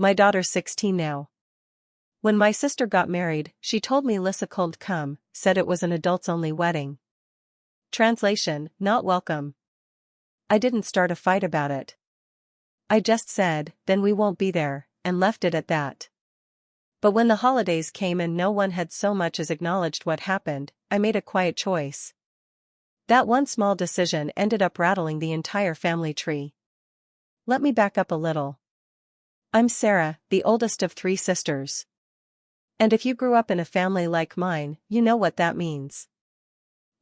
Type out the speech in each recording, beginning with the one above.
My daughter's 16 now. When my sister got married, she told me Lisa could come, said it was an adults-only wedding. Translation, not welcome. I didn't start a fight about it. I just said, then we won't be there, and left it at that. But when the holidays came and no one had so much as acknowledged what happened, I made a quiet choice. That one small decision ended up rattling the entire family tree. Let me back up a little. I'm Sarah, the oldest of 3 sisters. And if you grew up in a family like mine, you know what that means.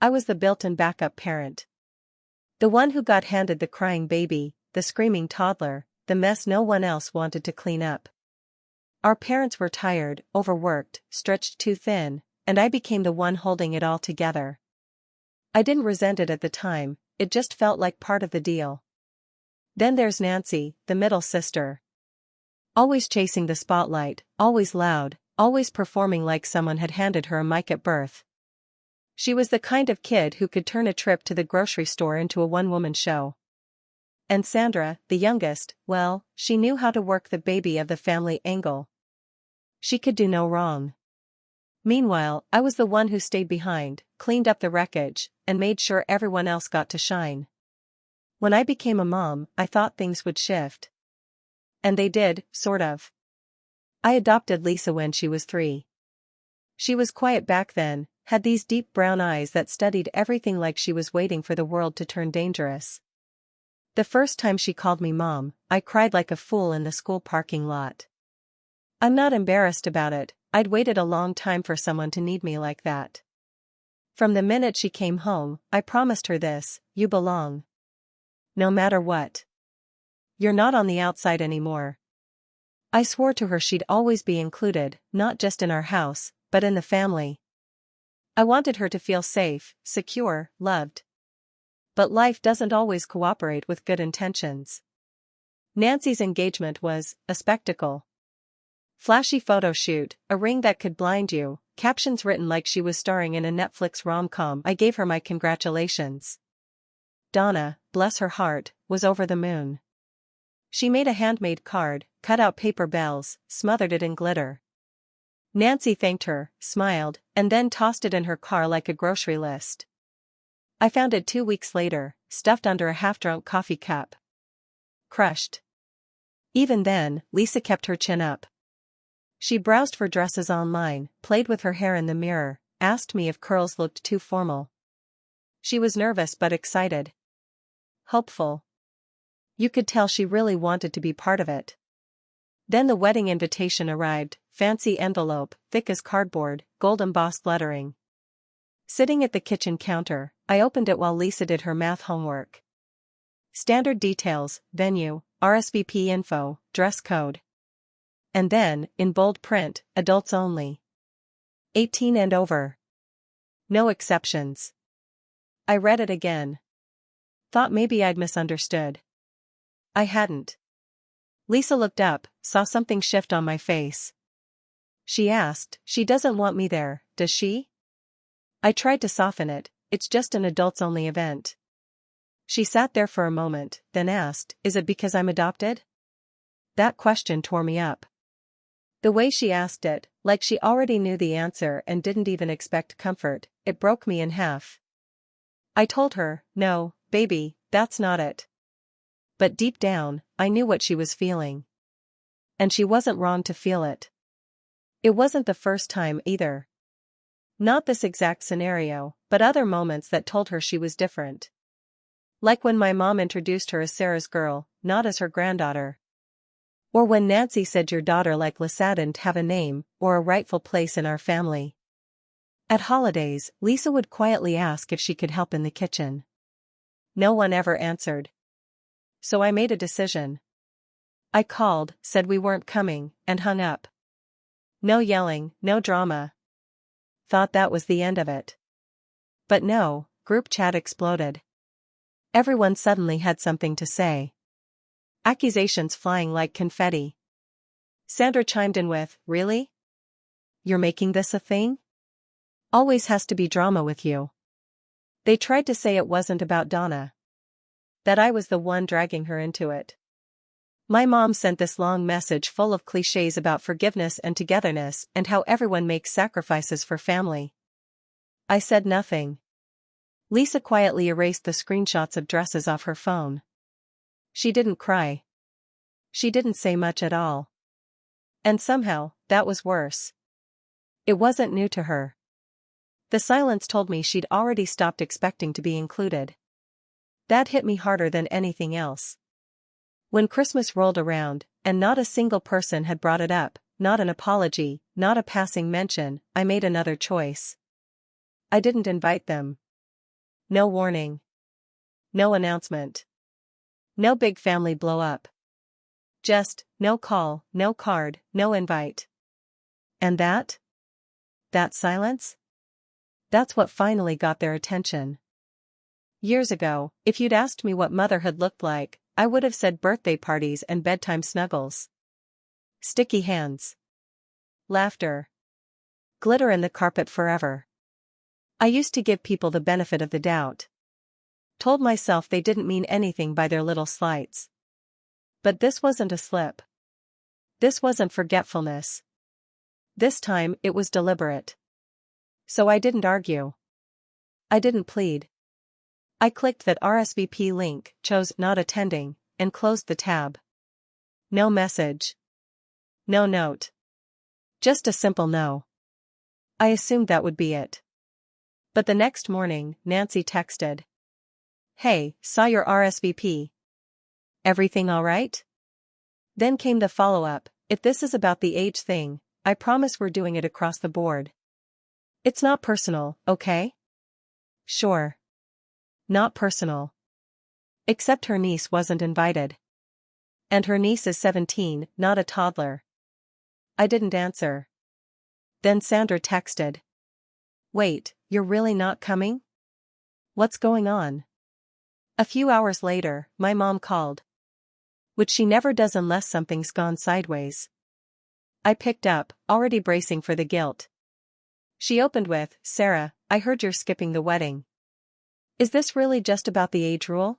I was the built-in backup parent. The one who got handed the crying baby, the screaming toddler, the mess no one else wanted to clean up. Our parents were tired, overworked, stretched too thin, and I became the one holding it all together. I didn't resent it at the time, it just felt like part of the deal. Then there's Nancy, the middle sister. Always chasing the spotlight, always loud, always performing like someone had handed her a mic at birth. She was the kind of kid who could turn a trip to the grocery store into a one-woman show. And Sandra, the youngest, well, she knew how to work the baby of the family angle. She could do no wrong. Meanwhile, I was the one who stayed behind, cleaned up the wreckage, and made sure everyone else got to shine. When I became a mom, I thought things would shift. And they did, sort of. I adopted Lisa when she was 3. She was quiet back then, had these deep brown eyes that studied everything like she was waiting for the world to turn dangerous. The first time she called me mom, I cried like a fool in the school parking lot. I'm not embarrassed about it, I'd waited a long time for someone to need me like that. From the minute she came home, I promised her this: you belong. No matter what. You're not on the outside anymore. I swore to her she'd always be included, not just in our house, but in the family. I wanted her to feel safe, secure, loved. But life doesn't always cooperate with good intentions. Nancy's engagement was a spectacle. Flashy photo shoot, a ring that could blind you, captions written like she was starring in a Netflix rom-com. I gave her my congratulations. Donna, bless her heart, was over the moon. She made a handmade card, cut out paper bells, smothered it in glitter. Nancy thanked her, smiled, and then tossed it in her car like a grocery list. I found it 2 weeks later, stuffed under a half-drunk coffee cup. Crushed. Even then, Lisa kept her chin up. She browsed for dresses online, played with her hair in the mirror, asked me if curls looked too formal. She was nervous but excited. Hopeful. You could tell she really wanted to be part of it. Then the wedding invitation arrived, fancy envelope, thick as cardboard, gold embossed lettering. Sitting at the kitchen counter, I opened it while Lisa did her math homework. Standard details, venue, RSVP info, dress code. And then, in bold print, adults only. 18 and over. No exceptions. I read it again. Thought maybe I'd misunderstood. I hadn't. Lisa looked up, saw something shift on my face. She asked, "She doesn't want me there, does she?" I tried to soften it, "It's just an adults-only event." She sat there for a moment, then asked, "Is it because I'm adopted?" That question tore me up. The way she asked it, like she already knew the answer and didn't even expect comfort, it broke me in half. I told her, "No, baby, that's not it." But deep down, I knew what she was feeling. And she wasn't wrong to feel it. It wasn't the first time either. Not this exact scenario, but other moments that told her she was different. Like when my mom introduced her as Sarah's girl, not as her granddaughter. Or when Nancy said your daughter like Lisa didn't have a name, or a rightful place in our family. At holidays, Lisa would quietly ask if she could help in the kitchen. No one ever answered. So I made a decision. I called, said we weren't coming, and hung up. No yelling, no drama. Thought that was the end of it. But no, group chat exploded. Everyone suddenly had something to say. Accusations flying like confetti. Sandra chimed in with, "Really? You're making this a thing? Always has to be drama with you." They tried to say it wasn't about Donna. That I was the one dragging her into it. My mom sent this long message full of cliches about forgiveness and togetherness and how everyone makes sacrifices for family. I said nothing. Lisa quietly erased the screenshots of dresses off her phone. She didn't cry. She didn't say much at all. And somehow, that was worse. It wasn't new to her. The silence told me she'd already stopped expecting to be included. That hit me harder than anything else. When Christmas rolled around, and not a single person had brought it up, not an apology, not a passing mention, I made another choice. I didn't invite them. No warning. No announcement. No big family blow up. Just, no call, no card, no invite. And that? That silence? That's what finally got their attention. Years ago, if you'd asked me what motherhood looked like, I would have said birthday parties and bedtime snuggles. Sticky hands. Laughter. Glitter in the carpet forever. I used to give people the benefit of the doubt. Told myself they didn't mean anything by their little slights. But this wasn't a slip. This wasn't forgetfulness. This time it was deliberate. So I didn't argue. I didn't plead. I clicked that RSVP link, chose not attending, and closed the tab. No message. No note. Just a simple no. I assumed that would be it. But the next morning, Nancy texted. Hey, saw your RSVP. Everything all right? Then came the follow-up, if this is about the age thing, I promise we're doing it across the board. It's not personal, okay? Sure. Not personal. Except her niece wasn't invited. And her niece is 17, not a toddler. I didn't answer. Then Sandra texted. Wait, you're really not coming? What's going on? A few hours later, my mom called. Which she never does unless something's gone sideways. I picked up, already bracing for the guilt. She opened with, Sarah, I heard you're skipping the wedding. Is this really just about the age rule?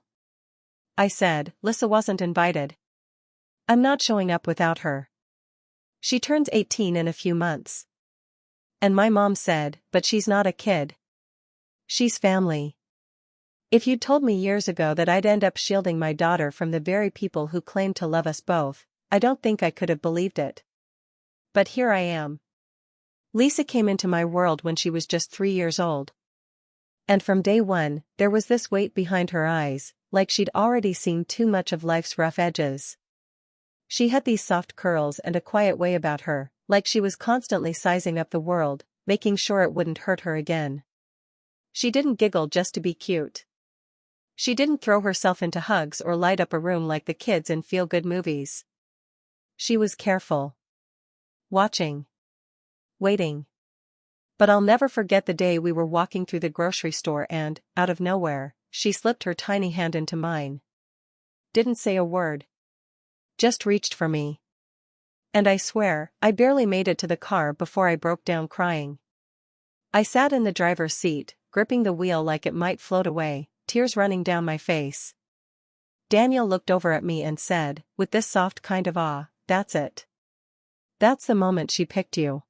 I said, Lisa wasn't invited. I'm not showing up without her. She turns 18 in a few months. And my mom said, but she's not a kid. She's family. If you'd told me years ago that I'd end up shielding my daughter from the very people who claimed to love us both, I don't think I could have believed it. But here I am. Lisa came into my world when she was just 3 years old. And from day one, there was this weight behind her eyes, like she'd already seen too much of life's rough edges. She had these soft curls and a quiet way about her, like she was constantly sizing up the world, making sure it wouldn't hurt her again. She didn't giggle just to be cute. She didn't throw herself into hugs or light up a room like the kids in feel-good movies. She was careful. Watching. Waiting. But I'll never forget the day we were walking through the grocery store and, out of nowhere, she slipped her tiny hand into mine. Didn't say a word. Just reached for me. And I swear, I barely made it to the car before I broke down crying. I sat in the driver's seat, gripping the wheel like it might float away, tears running down my face. Daniel looked over at me and said, with this soft kind of awe, that's it. That's the moment she picked you.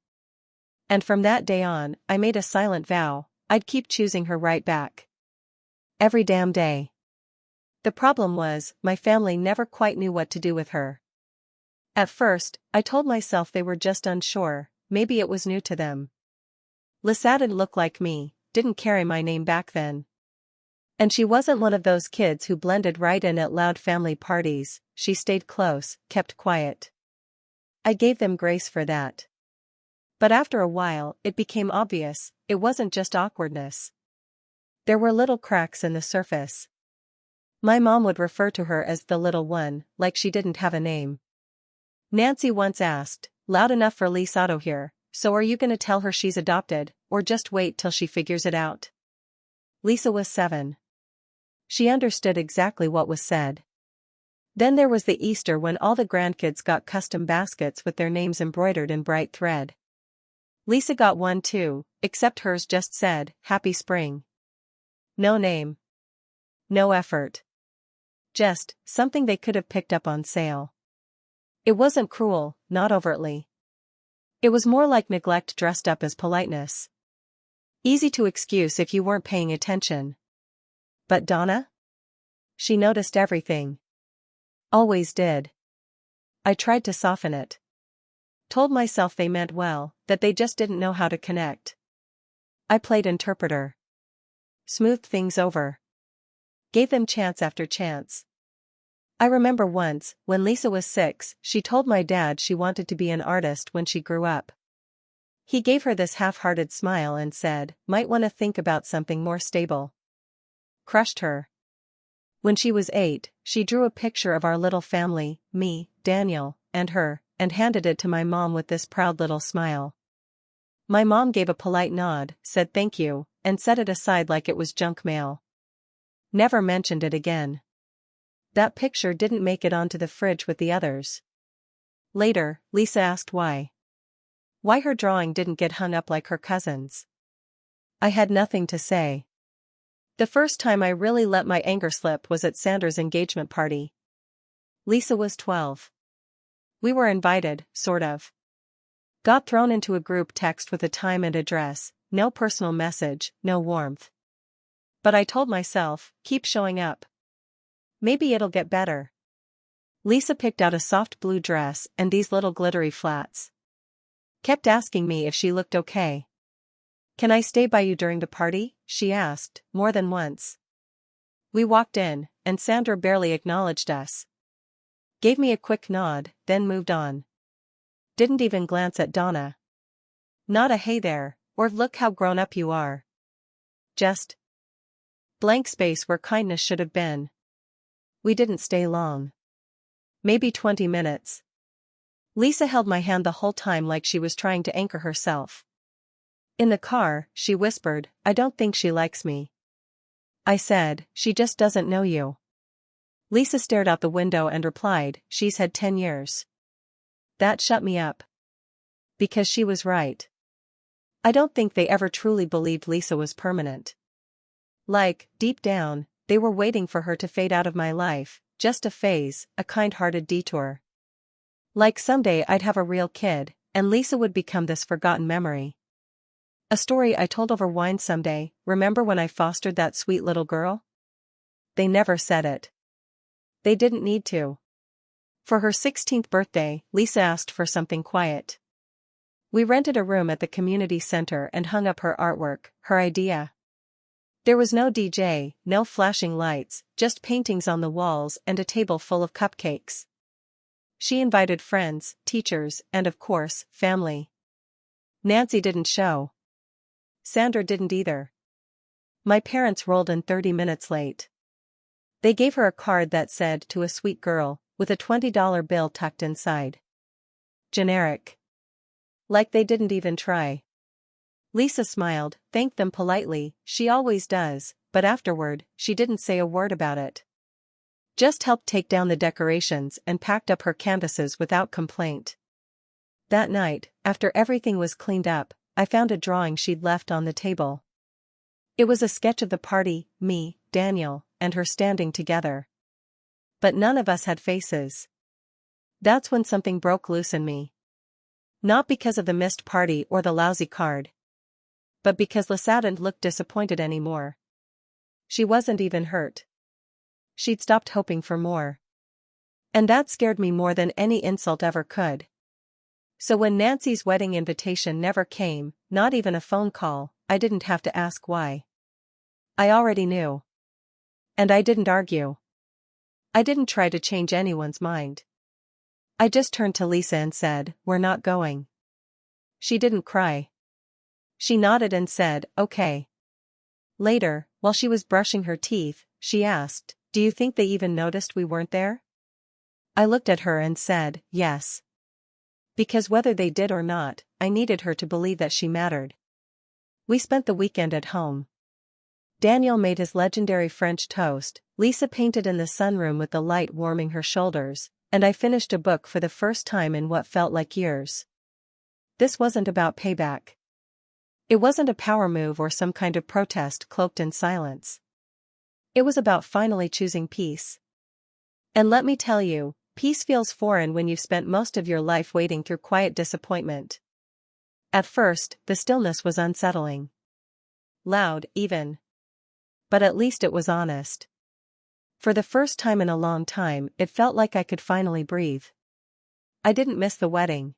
And from that day on, I made a silent vow, I'd keep choosing her right back. Every damn day. The problem was, my family never quite knew what to do with her. At first, I told myself they were just unsure, maybe it was new to them. Lisa didn't look like me, didn't carry my name back then. And she wasn't one of those kids who blended right in at loud family parties, she stayed close, kept quiet. I gave them grace for that. But after a while, it became obvious, it wasn't just awkwardness. There were little cracks in the surface. My mom would refer to her as the little one, like she didn't have a name. Nancy once asked, loud enough for Lisa to hear, so are you gonna tell her she's adopted, or just wait till she figures it out? Lisa was 7. She understood exactly what was said. Then there was the Easter when all the grandkids got custom baskets with their names embroidered in bright thread. Lisa got one too, except hers just said, Happy Spring. No name. No effort. Just, something they could have picked up on sale. It wasn't cruel, not overtly. It was more like neglect dressed up as politeness. Easy to excuse if you weren't paying attention. But Donna? She noticed everything. Always did. I tried to soften it. Told myself they meant well, that they just didn't know how to connect. I played interpreter. Smoothed things over. Gave them chance after chance. I remember once, when Lisa was 6, she told my dad she wanted to be an artist when she grew up. He gave her this half-hearted smile and said, "Might want to think about something more stable." Crushed her. When she was 8, she drew a picture of our little family, me, Daniel, and her, and handed it to my mom with this proud little smile. My mom gave a polite nod, said thank you, and set it aside like it was junk mail. Never mentioned it again. That picture didn't make it onto the fridge with the others. Later, Lisa asked why. Why her drawing didn't get hung up like her cousins. I had nothing to say. The first time I really let my anger slip was at Sandra's engagement party. Lisa was 12. We were invited, sort of. Got thrown into a group text with a time and address, no personal message, no warmth. But I told myself, keep showing up. Maybe it'll get better. Lisa picked out a soft blue dress and these little glittery flats. Kept asking me if she looked okay. "Can I stay by you during the party?" she asked, more than once. We walked in, and Sandra barely acknowledged us. Gave me a quick nod, then moved on. Didn't even glance at Donna. Not a "hey there," or "look how grown up you are." Just blank space where kindness should have been. We didn't stay long. Maybe 20 minutes. Lisa held my hand the whole time like she was trying to anchor herself. In the car, she whispered, "I don't think she likes me." I said, "She just doesn't know you." Lisa stared out the window and replied, "She's had 10 years. That shut me up. Because she was right. I don't think they ever truly believed Lisa was permanent. Like, deep down, they were waiting for her to fade out of my life, just a phase, a kind-hearted detour. Like someday I'd have a real kid, and Lisa would become this forgotten memory. A story I told over wine someday, remember when I fostered that sweet little girl? They never said it. They didn't need to. For her 16th birthday, Lisa asked for something quiet. We rented a room at the community center and hung up her artwork, her idea. There was no DJ, no flashing lights, just paintings on the walls and a table full of cupcakes. She invited friends, teachers, and of course, family. Nancy didn't show. Sandra didn't either. My parents rolled in 30 minutes late. They gave her a card that said, "To a sweet girl," with a $20 bill tucked inside. Generic. Like they didn't even try. Lisa smiled, thanked them politely, she always does, but afterward, she didn't say a word about it. Just helped take down the decorations and packed up her canvases without complaint. That night, after everything was cleaned up, I found a drawing she'd left on the table. It was a sketch of the party, me, Daniel, and her standing together. But none of us had faces. That's when something broke loose in me. Not because of the missed party or the lousy card. But because Lisa didn't look disappointed anymore. She wasn't even hurt. She'd stopped hoping for more. And that scared me more than any insult ever could. So when Nancy's wedding invitation never came, not even a phone call, I didn't have to ask why. I already knew. And I didn't argue. I didn't try to change anyone's mind. I just turned to Lisa and said, "We're not going." She didn't cry. She nodded and said, "Okay." Later, while she was brushing her teeth, she asked, "Do you think they even noticed we weren't there?" I looked at her and said, "Yes." Because whether they did or not, I needed her to believe that she mattered. We spent the weekend at home. Daniel made his legendary French toast, Lisa painted in the sunroom with the light warming her shoulders, and I finished a book for the first time in what felt like years. This wasn't about payback. It wasn't a power move or some kind of protest cloaked in silence. It was about finally choosing peace. And let me tell you, Peace feels foreign when you've spent most of your life wading through quiet disappointment. At first, the stillness was unsettling. Loud, even. But at least it was honest. For the first time in a long time, it felt like I could finally breathe. I didn't miss the wedding.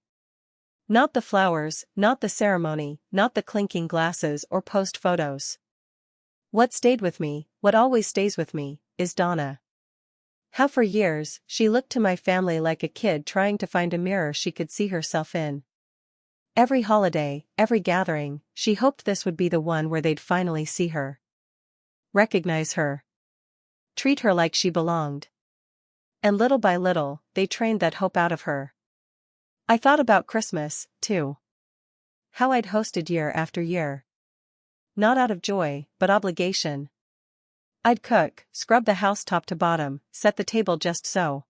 Not the flowers, not the ceremony, not the clinking glasses or post photos. What stayed with me, what always stays with me, is Donna. How for years, she looked to my family like a kid trying to find a mirror she could see herself in. Every holiday, every gathering, she hoped this would be the one where they'd finally see her. Recognize her. Treat her like she belonged. And little by little, they trained that hope out of her. I thought about Christmas, too. How I'd hosted year after year. Not out of joy, but obligation. I'd cook, scrub the house top to bottom, set the table just so.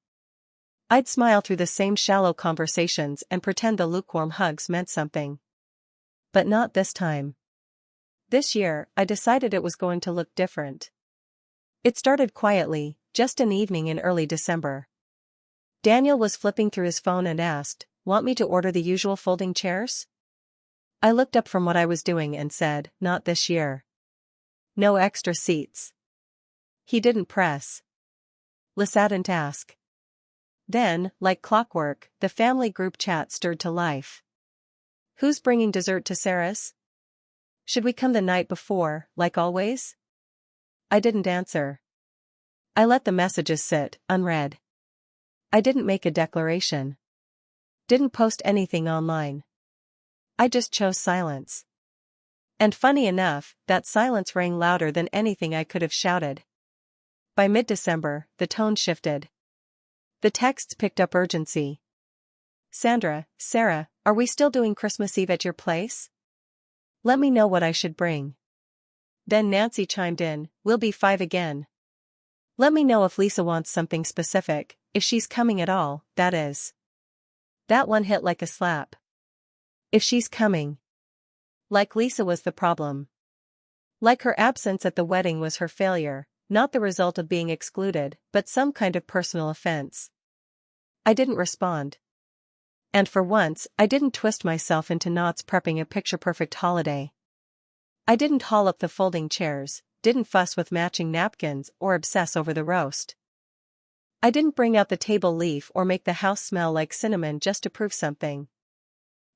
I'd smile through the same shallow conversations and pretend the lukewarm hugs meant something. But not this time. This year, I decided it was going to look different. It started quietly, just an evening in early December. Daniel was flipping through his phone and asked, "Want me to order the usual folding chairs?" I looked up from what I was doing and said, "Not this year. No extra seats." He didn't press. Listened ask. Then, like clockwork, the family group chat stirred to life. "Who's bringing dessert to Sarah's? Should we come the night before, like always?" I didn't answer. I let the messages sit, unread. I didn't make a declaration. Didn't post anything online. I just chose silence. And funny enough, that silence rang louder than anything I could have shouted. By mid-December, the tone shifted. The texts picked up urgency. "Sandra, Sarah, are we still doing Christmas Eve at your place? Let me know what I should bring." Then Nancy chimed in, "We'll be 5 again. Let me know if Lisa wants something specific, if she's coming at all, that is." That one hit like a slap. If she's coming. Like Lisa was the problem. Like her absence at the wedding was her failure, not the result of being excluded, but some kind of personal offense. I didn't respond. And for once, I didn't twist myself into knots prepping a picture-perfect holiday. I didn't haul up the folding chairs, didn't fuss with matching napkins or obsess over the roast. I didn't bring out the table leaf or make the house smell like cinnamon just to prove something.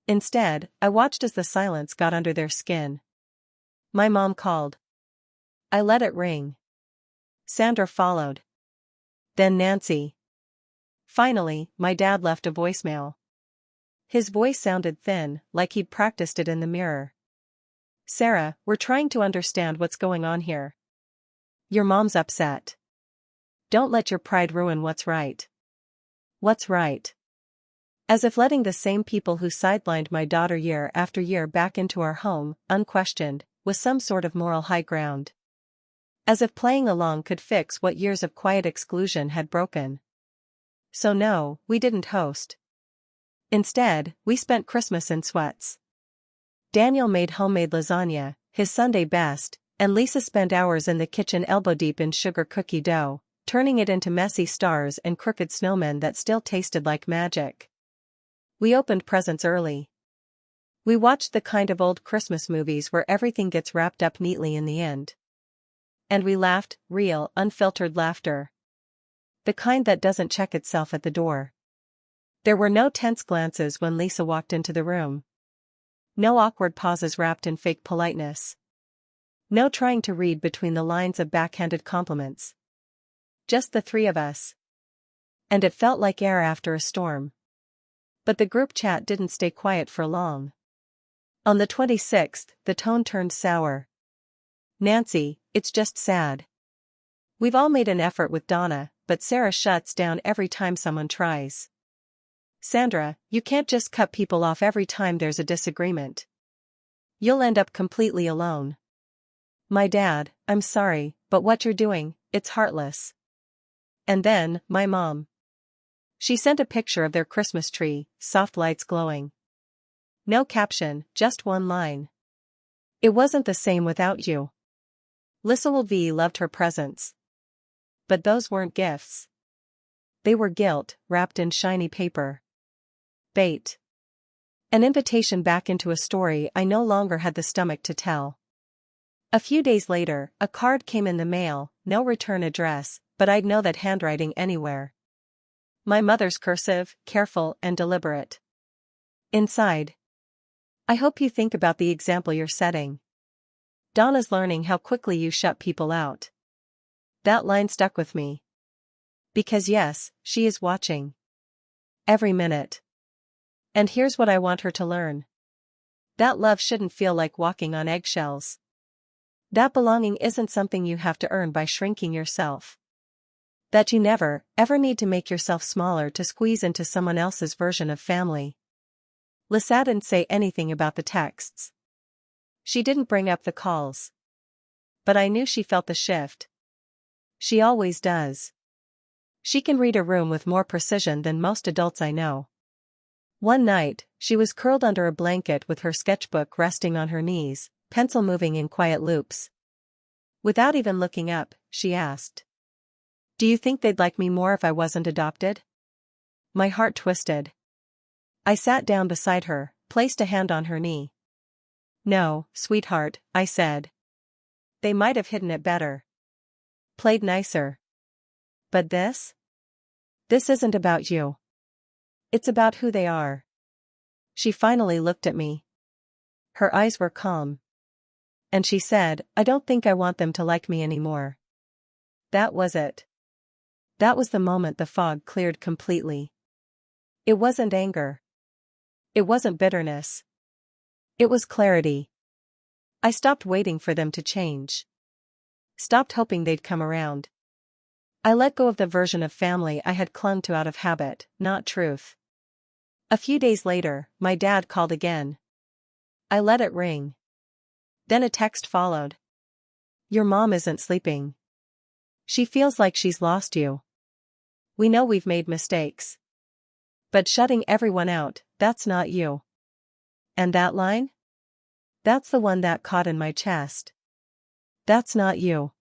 Instead, I watched as the silence got under their skin. My mom called. I let it ring. Sandra followed. Then Nancy. Finally, my dad left a voicemail. His voice sounded thin, like he'd practiced it in the mirror. "Sarah, we're trying to understand what's going on here. Your mom's upset. Don't let your pride ruin what's right." What's right? As if letting the same people who sidelined my daughter year after year back into our home, unquestioned, was some sort of moral high ground. As if playing along could fix what years of quiet exclusion had broken. So no, we didn't host. Instead, we spent Christmas in sweats. Daniel made homemade lasagna, his Sunday best, and Lisa spent hours in the kitchen elbow-deep in sugar cookie dough, turning it into messy stars and crooked snowmen that still tasted like magic. We opened presents early. We watched the kind of old Christmas movies where everything gets wrapped up neatly in the end. And we laughed, real, unfiltered laughter. The kind that doesn't check itself at the door. There were no tense glances when Lisa walked into the room. No awkward pauses wrapped in fake politeness. No trying to read between the lines of backhanded compliments. Just the 3 of us. And it felt like air after a storm. But the group chat didn't stay quiet for long. On the 26th, the tone turned sour. "Nancy, it's just sad. We've all made an effort with Donna, but Sarah shuts down every time someone tries. Sandra, you can't just cut people off every time there's a disagreement. You'll end up completely alone." My dad, "I'm sorry, but what you're doing, it's heartless." And then, my mom. She sent a picture of their Christmas tree, soft lights glowing. No caption, just one line. "It wasn't the same without you. Lisa V loved her presents. But those weren't gifts." They were guilt, wrapped in shiny paper. Bait. An invitation back into a story I no longer had the stomach to tell. A few days later, a card came in the mail, no return address, but I'd know that handwriting anywhere. My mother's cursive, careful and deliberate. Inside. I hope you think about the example you're setting. Donna's learning how quickly you shut people out. That line stuck with me. Because yes, she is watching. Every minute. And here's what I want her to learn. That love shouldn't feel like walking on eggshells. That belonging isn't something you have to earn by shrinking yourself. That you never, ever need to make yourself smaller to squeeze into someone else's version of family. Lisa didn't say anything about the texts. She didn't bring up the calls. But I knew she felt the shift. She always does. She can read a room with more precision than most adults I know. One night, she was curled under a blanket with her sketchbook resting on her knees, pencil moving in quiet loops. Without even looking up, she asked, "Do you think they'd like me more if I wasn't adopted?" My heart twisted. I sat down beside her, placed a hand on her knee. "No, sweetheart," I said. "They might have hidden it better. Played nicer. But this? This isn't about you. It's about who they are." She finally looked at me. Her eyes were calm. And she said, "I don't think I want them to like me anymore." That was it. That was the moment the fog cleared completely. It wasn't anger. It wasn't bitterness. It was clarity. I stopped waiting for them to change. Stopped hoping they'd come around. I let go of the version of family I had clung to out of habit, not truth. A few days later, my dad called again. I let it ring. Then a text followed. "Your mom isn't sleeping. She feels like she's lost you. We know we've made mistakes. But shutting everyone out, that's not you." And that line? That's the one that caught in my chest. That's not you.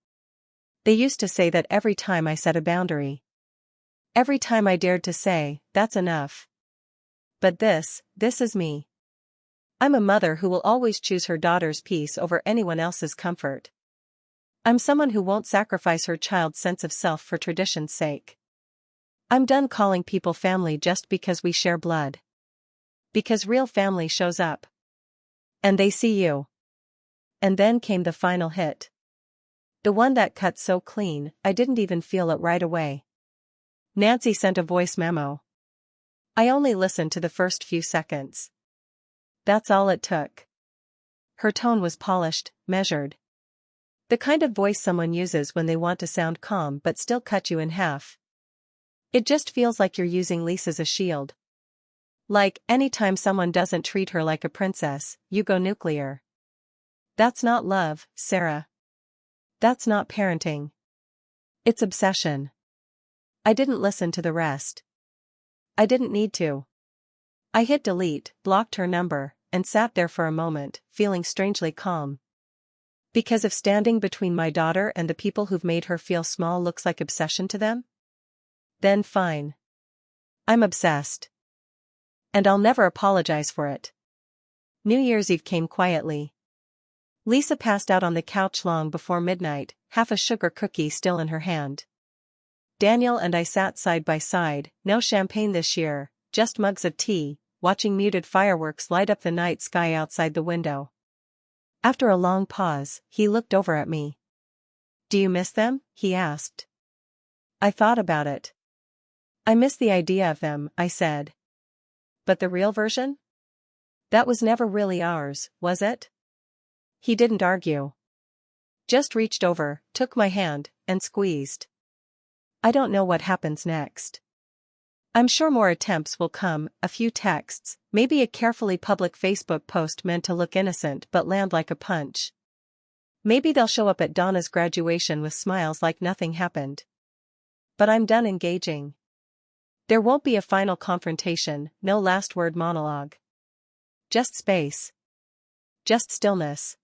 They used to say that every time I set a boundary. Every time I dared to say, "That's enough." But this is me. I'm a mother who will always choose her daughter's peace over anyone else's comfort. I'm someone who won't sacrifice her child's sense of self for tradition's sake. I'm done calling people family just because we share blood. Because real family shows up. And they see you. And then came the final hit. The one that cut so clean, I didn't even feel it right away. Nancy sent a voice memo. I only listened to the first few seconds. That's all it took. Her tone was polished, measured. The kind of voice someone uses when they want to sound calm but still cut you in half. It just feels like you're using Lisa as a shield. Like, anytime someone doesn't treat her like a princess, you go nuclear. That's not love, Sarah. That's not parenting. It's obsession. I didn't listen to the rest. I didn't need to. I hit delete, blocked her number, and sat there for a moment, feeling strangely calm. Because if standing between my daughter and the people who've made her feel small looks like obsession to them, then fine. I'm obsessed. And I'll never apologize for it. New Year's Eve came quietly. Lisa passed out on the couch long before midnight, half a sugar cookie still in her hand. Daniel and I sat side by side, no champagne this year, just mugs of tea, watching muted fireworks light up the night sky outside the window. After a long pause, he looked over at me. "Do you miss them?" he asked. I thought about it. "I miss the idea of them," I said. "But the real version? That was never really ours, was it?" He didn't argue. Just reached over, took my hand, and squeezed. I don't know what happens next. I'm sure more attempts will come, a few texts, maybe a carefully public Facebook post meant to look innocent but land like a punch. Maybe they'll show up at Donna's graduation with smiles like nothing happened. But I'm done engaging. There won't be a final confrontation, no last word monologue. Just space. Just stillness.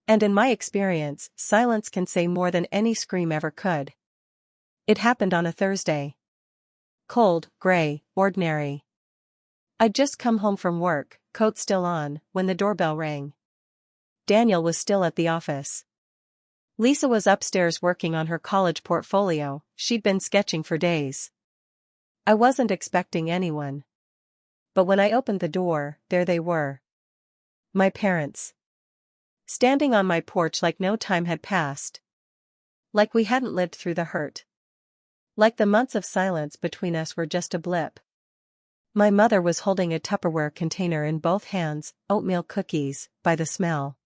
And in my experience, silence can say more than any scream ever could. It happened on a Thursday. Cold, gray, ordinary. I'd just come home from work, coat still on, when the doorbell rang. Daniel was still at the office. Lisa was upstairs working on her college portfolio. She'd been sketching for days. I wasn't expecting anyone. But when I opened the door, there they were. My parents. Standing on my porch like no time had passed. Like we hadn't lived through the hurt. Like the months of silence between us were just a blip. My mother was holding a Tupperware container in both hands, oatmeal cookies, by the smell.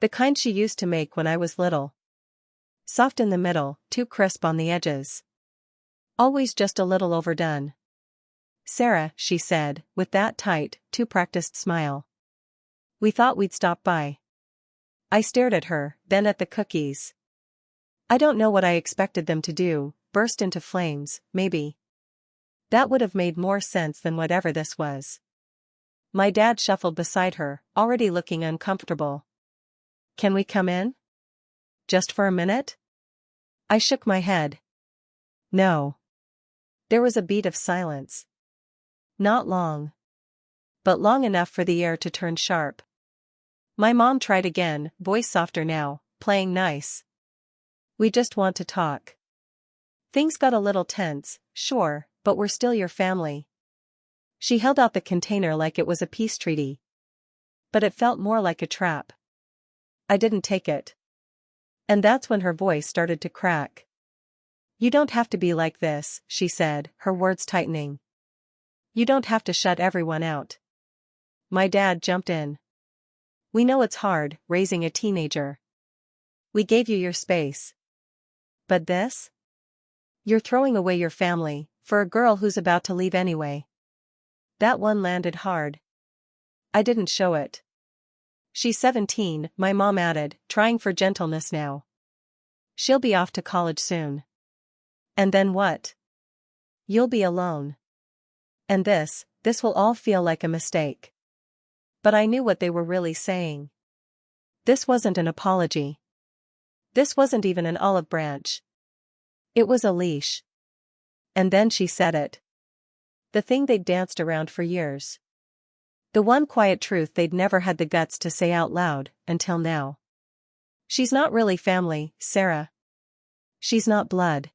The kind she used to make when I was little. Soft in the middle, too crisp on the edges. Always just a little overdone. "Sarah," she said, with that tight, too practiced smile. "We thought we'd stop by." I stared at her, then at the cookies. I don't know what I expected them to do, burst into flames, maybe. That would have made more sense than whatever this was. My dad shuffled beside her, already looking uncomfortable. "Can we come in? Just for a minute?" I shook my head. No. There was a beat of silence. Not long. But long enough for the air to turn sharp. My mom tried again, voice softer now, playing nice. "We just want to talk." Things got a little tense, sure, but we're still your family. She held out the container like it was a peace treaty. But it felt more like a trap. I didn't take it. And that's when her voice started to crack. "You don't have to be like this," she said, her words tightening. "You don't have to shut everyone out." My dad jumped in. "We know it's hard, raising a teenager. We gave you your space. But this? You're throwing away your family, for a girl who's about to leave anyway." That one landed hard. I didn't show it. "She's 17, my mom added, trying for gentleness now. "She'll be off to college soon. And then what? You'll be alone. And this will all feel like a mistake." But I knew what they were really saying. This wasn't an apology. This wasn't even an olive branch. It was a leash. And then she said it. The thing they'd danced around for years. The one quiet truth they'd never had the guts to say out loud, until now. "She's not really family, Sarah. She's not blood."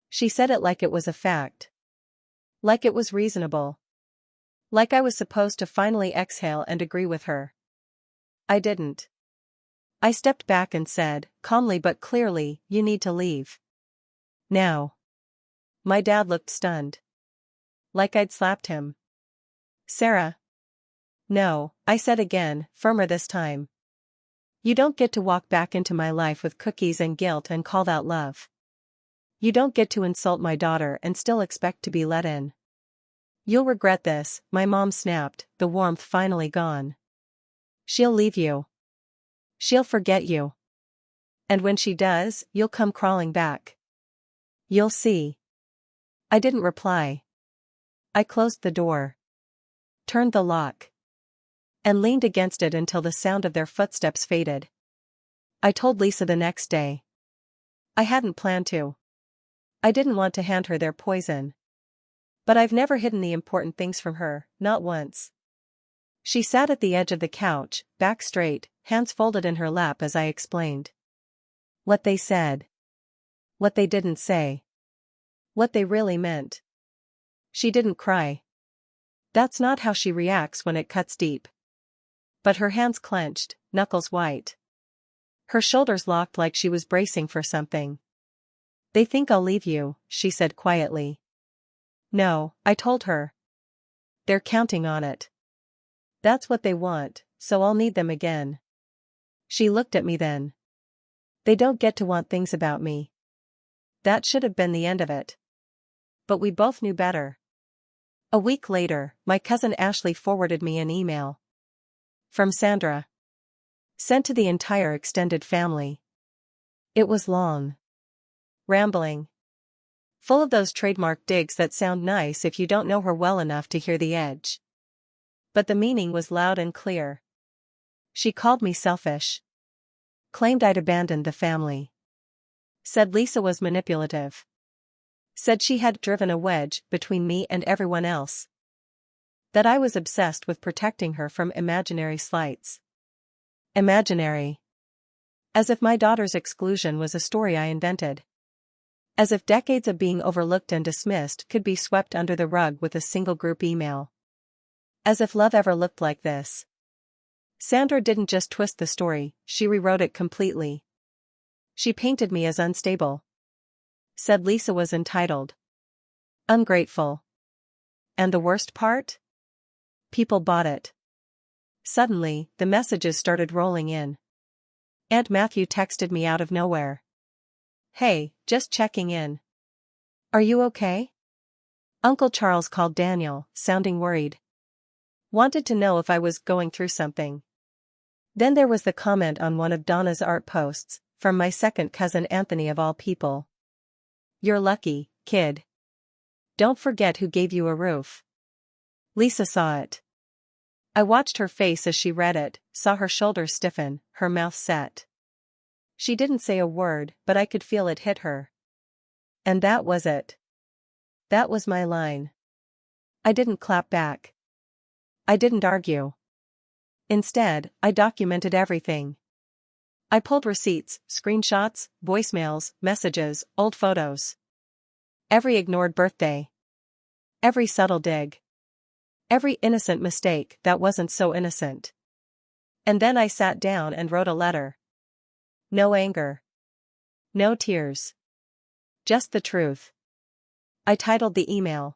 She said it like it was a fact. Like it was reasonable. Like I was supposed to finally exhale and agree with her. I didn't. I stepped back and said, calmly but clearly, "You need to leave. Now." My dad looked stunned. Like I'd slapped him. "Sarah." "No," I said again, firmer this time. "You don't get to walk back into my life with cookies and guilt and call that love. You don't get to insult my daughter and still expect to be let in. You'll regret this," my mom snapped, the warmth finally gone. "She'll leave you. She'll forget you. And when she does, you'll come crawling back. You'll see." I didn't reply. I closed the door. Turned the lock. And leaned against it until the sound of their footsteps faded. I told Lisa the next day. I hadn't planned to. I didn't want to hand her their poison. But I've never hidden the important things from her, not once. She sat at the edge of the couch, back straight, hands folded in her lap as I explained. What they said. What they didn't say. What they really meant. She didn't cry. That's not how she reacts when it cuts deep. But her hands clenched, knuckles white. Her shoulders locked like she was bracing for something. "They think I'll leave you," she said quietly. "No," I told her. "They're counting on it. That's what they want, so I'll need them again." She looked at me then. "They don't get to want things about me." That should have been the end of it. But we both knew better. A week later, my cousin Ashley forwarded me an email. From Sandra. Sent to the entire extended family. It was long. Rambling. Full of those trademark digs that sound nice if you don't know her well enough to hear the edge. But the meaning was loud and clear. She called me selfish. Claimed I'd abandoned the family. Said Lisa was manipulative. Said she had driven a wedge between me and everyone else. That I was obsessed with protecting her from imaginary slights. Imaginary. As if my daughter's exclusion was a story I invented. As if decades of being overlooked and dismissed could be swept under the rug with a single group email. As if love ever looked like this. Sandra didn't just twist the story, she rewrote it completely. She painted me as unstable. Said Lisa was entitled. Ungrateful. And the worst part? People bought it. Suddenly, the messages started rolling in. Aunt Matthew texted me out of nowhere. Hey, just checking in. Are you okay? Uncle Charles called Daniel, sounding worried. Wanted to know if I was going through something. Then there was the comment on one of Donna's art posts, from my second cousin Anthony of all people. You're lucky, kid. Don't forget who gave you a roof. Lisa saw it. I watched her face as she read it, saw her shoulders stiffen, her mouth set. She didn't say a word, but I could feel it hit her. And that was it. That was my line. I didn't clap back. I didn't argue. Instead, I documented everything. I pulled receipts, screenshots, voicemails, messages, old photos. Every ignored birthday. Every subtle dig. Every innocent mistake that wasn't so innocent. And then I sat down and wrote a letter. No anger. No tears. Just the truth. I titled the email,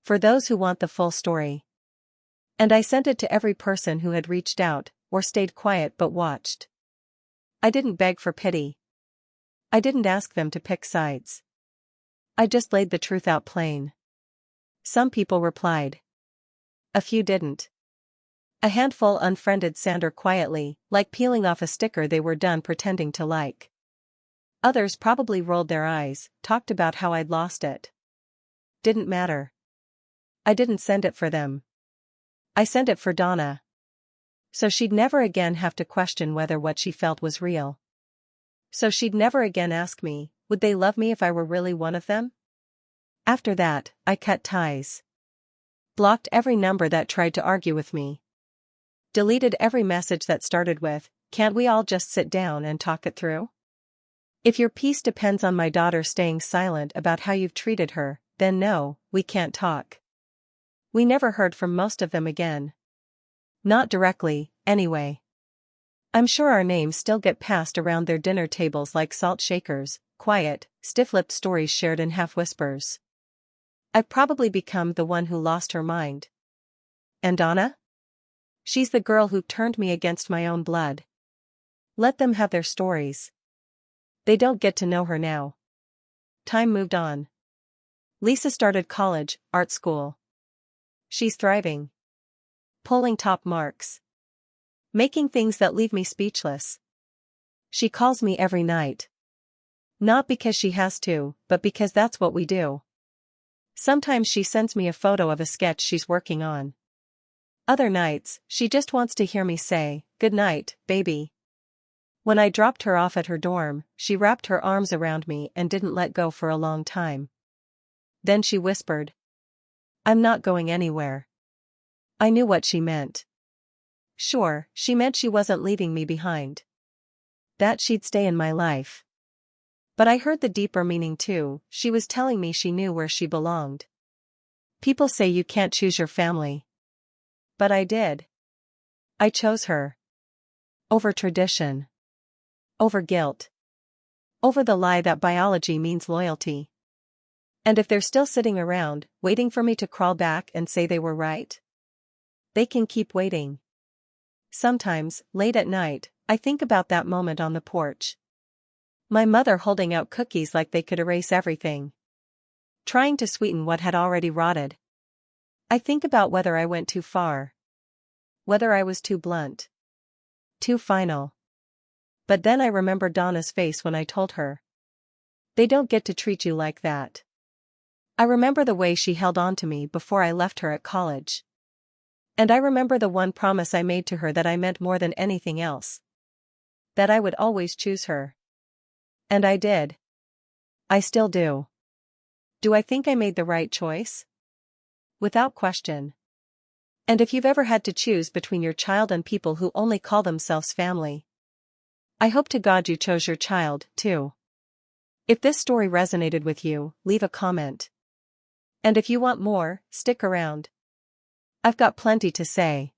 For Those Who Want the Full Story. And I sent it to every person who had reached out, or stayed quiet but watched. I didn't beg for pity. I didn't ask them to pick sides. I just laid the truth out plain. Some people replied. A few didn't. A handful unfriended Sandra quietly, like peeling off a sticker they were done pretending to like. Others probably rolled their eyes, talked about how I'd lost it. Didn't matter. I didn't send it for them. I sent it for Donna. So she'd never again have to question whether what she felt was real. So she'd never again ask me, would they love me if I were really one of them? After that, I cut ties. Blocked every number that tried to argue with me. Deleted every message that started with, can't we all just sit down and talk it through? If your peace depends on my daughter staying silent about how you've treated her, then no, we can't talk. We never heard from most of them again. Not directly, anyway. I'm sure our names still get passed around their dinner tables like salt shakers, quiet, stiff-lipped stories shared in half-whispers. I've probably become the one who lost her mind. And Donna? She's the girl who turned me against my own blood. Let them have their stories. They don't get to know her now. Time moved on. Lisa started college, art school. She's thriving. Pulling top marks. Making things that leave me speechless. She calls me every night. Not because she has to, but because that's what we do. Sometimes she sends me a photo of a sketch she's working on. Other nights, she just wants to hear me say, "Good night, baby." When I dropped her off at her dorm, she wrapped her arms around me and didn't let go for a long time. Then she whispered, "I'm not going anywhere." I knew what she meant. Sure, she meant she wasn't leaving me behind. That she'd stay in my life. But I heard the deeper meaning too, she was telling me she knew where she belonged. People say you can't choose your family. But I did. I chose her. Over tradition. Over guilt. Over the lie that biology means loyalty. And if they're still sitting around, waiting for me to crawl back and say they were right, they can keep waiting. Sometimes, late at night, I think about that moment on the porch. My mother holding out cookies like they could erase everything. Trying to sweeten what had already rotted. I think about whether I went too far. Whether I was too blunt. Too final. But then I remember Donna's face when I told her. They don't get to treat you like that. I remember the way she held on to me before I left her at college. And I remember the one promise I made to her that I meant more than anything else. That I would always choose her. And I did. I still do. Do I think I made the right choice? Without question. And if you've ever had to choose between your child and people who only call themselves family, I hope to God you chose your child, too. If this story resonated with you, leave a comment. And if you want more, stick around. I've got plenty to say.